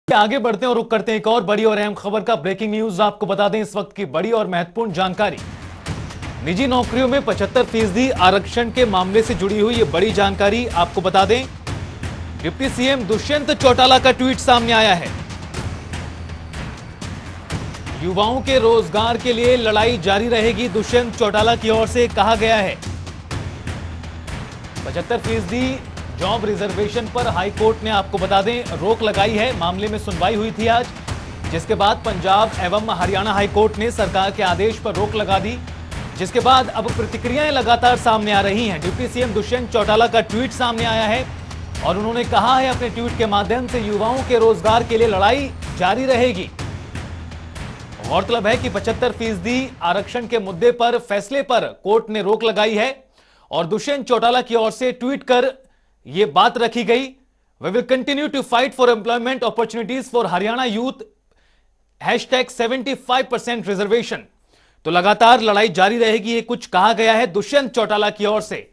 आगे बढ़ते हैं और रुक करते हैं एक और बड़ी और अहम खबर का। ब्रेकिंग न्यूज आपको बता दें, इस वक्त की बड़ी और महत्वपूर्ण जानकारी। निजी नौकरियों में 75% आरक्षण के मामले से जुड़ी हुई ये बड़ी जानकारी आपको बता दें। डिप्टी सीएम दुष्यंत चौटाला का ट्वीट सामने आया है। युवाओं के रोजगार के लिए लड़ाई जारी रहेगी, दुष्यंत चौटाला की ओर से कहा गया है। 75% जॉब रिजर्वेशन पर हाईकोर्ट ने आपको बता दें रोक लगाई है। मामले में सुनवाई हुई थी आज, जिसके बाद पंजाब एवं हरियाणा हाईकोर्ट ने सरकार के आदेश पर रोक लगा दी, जिसके बाद अब प्रतिक्रियाएं लगातार सामने आ रही हैं। डिप्टी सीएम दुष्यंत चौटाला का ट्वीट सामने आया है और उन्होंने कहा है अपने ट्वीट के माध्यम से युवाओं के रोजगार के लिए लड़ाई जारी रहेगी। गौरतलब है कि 75% आरक्षण के मुद्दे पर फैसले पर कोर्ट ने रोक लगाई है और दुष्यंत चौटाला की ओर से ट्वीट कर यह बात रखी गई। We will continue to fight for employment opportunities for Haryana youth #75% reservation. तो लगातार लड़ाई जारी रहेगी, ये कुछ कहा गया है दुष्यंत चौटाला की ओर से।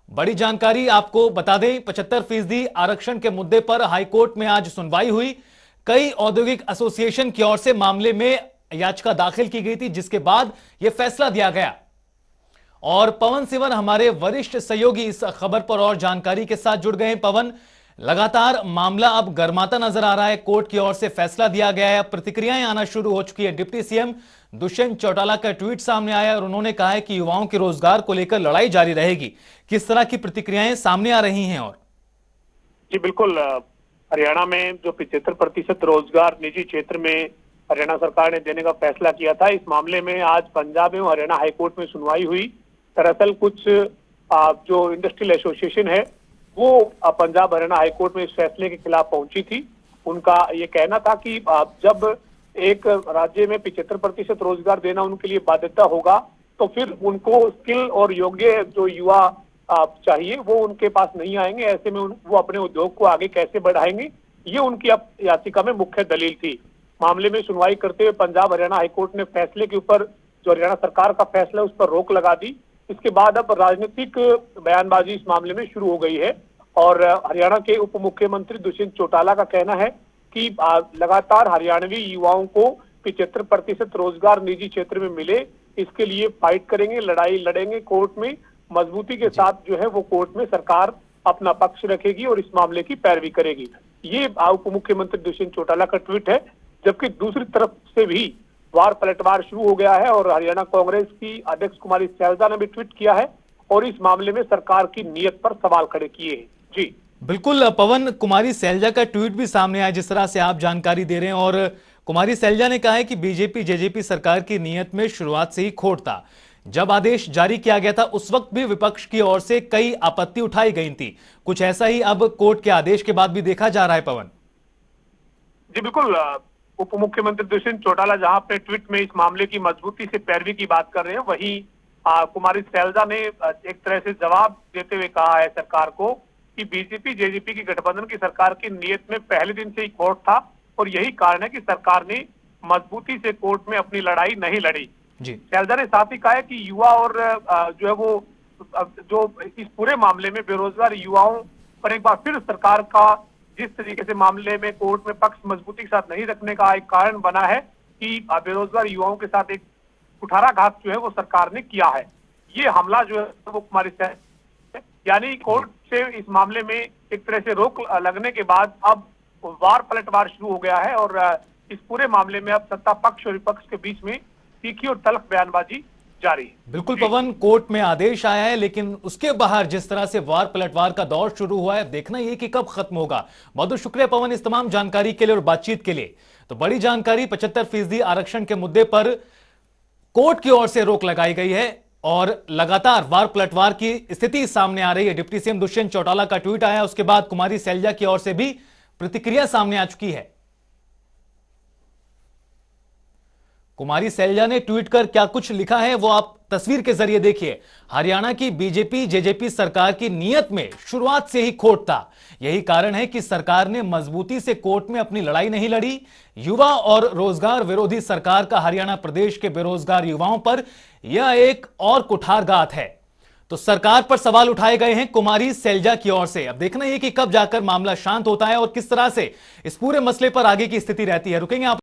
बड़ी जानकारी आपको बता दें, 75% आरक्षण के मुद्दे पर हाईकोर्ट में आज सुनवाई हुई। कई औद्योगिक एसोसिएशन की ओर से मामले में याचिका दाखिल की गई थी, जिसके बाद यह फैसला दिया गया। और पवन सिवन हमारे वरिष्ठ सहयोगी इस खबर पर और जानकारी के साथ जुड़ गए हैं। पवन, लगातार मामला अब गर्माता नजर आ रहा है। कोर्ट की ओर से फैसला दिया गया है, प्रतिक्रियाएं आना शुरू हो चुकी है। डिप्टी सीएम दुष्यंत चौटाला का ट्वीट सामने आया और उन्होंने कहा है कि युवाओं के रोजगार को लेकर लड़ाई जारी रहेगी। किस तरह की प्रतिक्रियाएं सामने आ रही हैं? और जी बिल्कुल, हरियाणा में जो 75% रोजगार निजी क्षेत्र में हरियाणा सरकार ने देने का फैसला किया था, इस मामले में आज पंजाब एवं हरियाणा हाईकोर्ट में सुनवाई हुई। दरअसल कुछ जो इंडस्ट्रियल एसोसिएशन है वो पंजाब हरियाणा हाईकोर्ट में इस फैसले के खिलाफ पहुंची थी। उनका ये कहना था कि जब एक राज्य में 75% रोजगार देना उनके लिए बाध्यता होगा, तो फिर उनको स्किल और योग्य जो युवा चाहिए वो उनके पास नहीं आएंगे। ऐसे में वो अपने उद्योग को आगे कैसे बढ़ाएंगे, ये उनकी याचिका में मुख्य दलील थी। मामले में सुनवाई करते हुए पंजाब हरियाणा हाईकोर्ट ने फैसले के ऊपर, जो हरियाणा सरकार का फैसला है, उस पर रोक लगा दी। इसके बाद अब राजनीतिक बयानबाजी इस मामले में शुरू हो गई है और हरियाणा के उप मुख्यमंत्री दुष्यंत चौटाला का कहना है कि लगातार हरियाणवी युवाओं को 75% रोजगार निजी क्षेत्र में मिले, इसके लिए फाइट करेंगे, लड़ाई लड़ेंगे कोर्ट में। मजबूती के साथ जो है वो कोर्ट में सरकार अपना पक्ष रखेगी और इस मामले की पैरवी करेगी। ये उप मुख्यमंत्री दुष्यंत चौटाला का ट्वीट है। जबकि दूसरी तरफ से भी वार पलटवार शुरू हो गया है और हरियाणा कांग्रेस की अध्यक्ष कुमारी सैलजा ने भी ट्वीट किया है और इस मामले में सरकार की नीयत पर सवाल खड़े किए हैं। जी बिल्कुल पवन, कुमारी सैलजा का ट्वीट भी सामने आया जिस तरह से आप जानकारी दे रहे हैं। और कुमारी सैलजा ने कहा है कि बीजेपी जेजेपी सरकार की नीयत में शुरुआत से ही खोट था। जब आदेश जारी किया गया था उस वक्त भी विपक्ष की ओर से कई आपत्ति उठाई गई थी। कुछ ऐसा ही अब कोर्ट के आदेश के बाद भी देखा जा रहा है। पवन जी बिल्कुल, उप मुख्यमंत्री दुष्यंत चौटाला जहां अपने ट्वीट में इस मामले की मजबूती से पैरवी की बात कर रहे हैं, वहीं कुमारी सैलजा ने एक तरह से जवाब देते हुए कहा है सरकार को कि बीजेपी जेजेपी की गठबंधन की सरकार की नीयत में पहले दिन से ही खोट था और यही कारण है कि सरकार ने मजबूती से कोर्ट में अपनी लड़ाई नहीं लड़ी। सैलजा ने साथ ही कहा है कि युवा और जो है वो जो इस पूरे मामले में बेरोजगार युवाओं पर एक बार फिर सरकार का जिस तरीके से मामले में कोर्ट में पक्ष मजबूती के साथ नहीं रखने का एक कारण बना है कि बेरोजगार युवाओं के साथ एक कुठाराघात जो है वो सरकार ने किया है। ये हमला जो है वो कुमारी सैलजा, यानी कोर्ट से इस मामले में एक तरह से रोक लगने के बाद अब वार पलटवार शुरू हो गया है और इस पूरे मामले में अब सत्ता पक्ष और विपक्ष के बीच में तीखी और तल्ख बयानबाजी जारी है। बिल्कुल पवन, कोर्ट में आदेश आया है लेकिन उसके बाहर जिस तरह से वार पलटवार का दौर शुरू हुआ है, देखना यह कि कब खत्म होगा। बहुत बहुत शुक्रिया पवन इस तमाम जानकारी के लिए और बातचीत के लिए। तो बड़ी जानकारी, 75% आरक्षण के मुद्दे पर कोर्ट की ओर से रोक लगाई गई है और लगातार वार पलटवार की स्थिति सामने आ रही है। डिप्टी सीएम दुष्यंत चौटाला का ट्वीट आया, उसके बाद कुमारी सैलजा की ओर से भी प्रतिक्रिया सामने आ चुकी है। कुमारी सैलजा ने ट्वीट कर क्या कुछ लिखा है वो आप तस्वीर के जरिए देखिए। हरियाणा की बीजेपी जेजेपी सरकार की नीयत में शुरुआत से ही खोट था। यही कारण है कि सरकार ने मजबूती से कोर्ट में अपनी लड़ाई नहीं लड़ी। युवा और रोजगार विरोधी सरकार का हरियाणा प्रदेश के बेरोजगार युवाओं पर यह एक और कुठारघात है। तो सरकार पर सवाल उठाए गए हैं कुमारी सैलजा की ओर से। अब देखना है कि कब जाकर मामला शांत होता है और किस तरह से इस पूरे मसले पर आगे की स्थिति रहती है। रुकेंगे आप